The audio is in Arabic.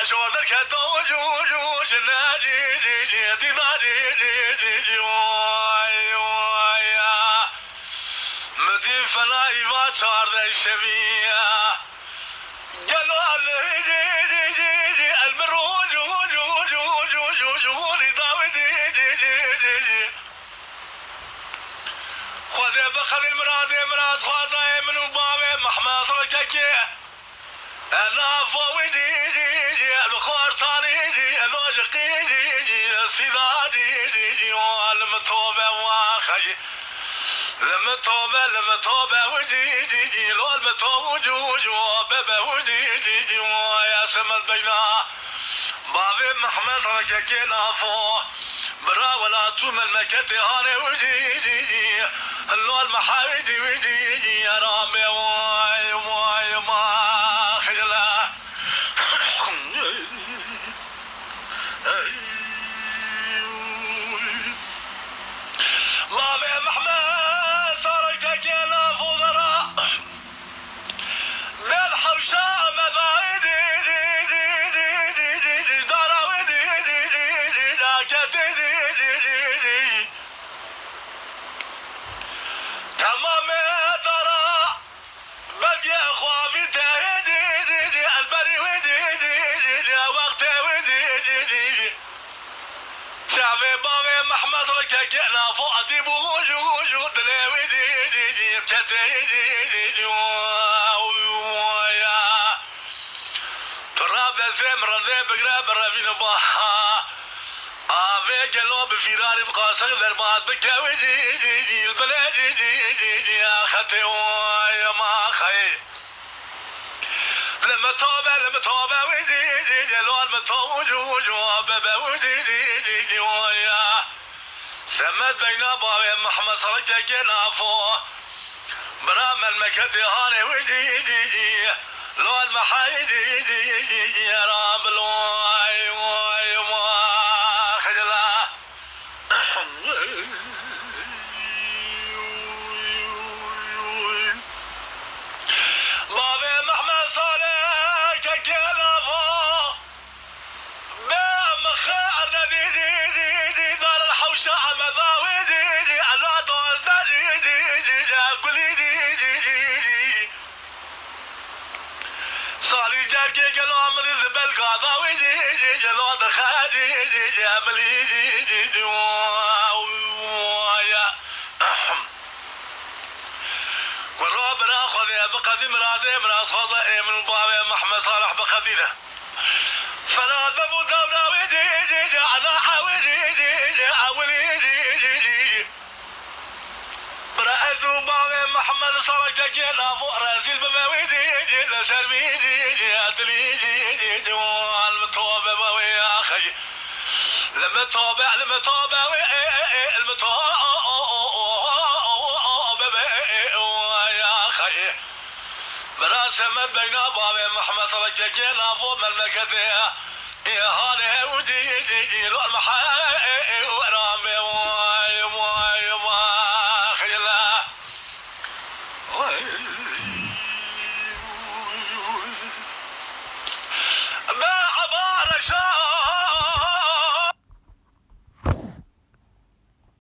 شوردك توجوج نادي دي وايا مدي فناي ما صار ذا الشبيه قالوا المروج خذ بخذ المراد خذ من بابي محمد ركاكي انا فويدي الخور طاريدي الوجقيدي السيدادي والمتوبه واخي لما توبه وديدي لو المتوجوج وبابا وديدي ويا سما البينا بابي محمد ركاكينا فو برا ولا توم المكتي هاني وديدي لو المحاويدي وديدي يا رامي واي ما خجله بابي محمد صارتك يا فضراء بالحوشة مذايدي دراويدي لاكتي تمام ترى بدي خوافي تهدي البري ودي وقت ودي شعبي بابي محمد ركاكينا فؤادي بوجو دلوي دي بتدي ويا تراب الزمر ذي بقرب رفين باها افي قلوب فيراري بقاصق ذربات بكاوي دي البلاد دي يا خطي ويا ما خي لما توبه ودي لو المتوج بابا ودي ويا سمت بين بابي محمد ركاكينا فو برام المكتي هاني ودي لو المحايدي يا رب الواي ما خجله بابي محمد صالح كاكينا فو بمخار دي دار الحوشة مذاوي دي على دور دي قولي دي صالي جاكي قالوا عمري الزبال قاضاوي دي جلو دخادي دي عملي دي ويا والرب ناخذ يا بقدي مراد خاضع من بابي محمد صالح بقدينا فلا ذبو دبنا ودي على حاولي عولي برأسو بابي محمد صالح كينا فوق راسي البماويدي لسربيدي اتليدي والمتوبه بوي يا اخي لما توبه المتوبه يا اخي براسم بين بابي محمد ركاكينا فوق المكتي يا هاني ودي لو المحاي ورامي واي ما خجله ما عبارة شاء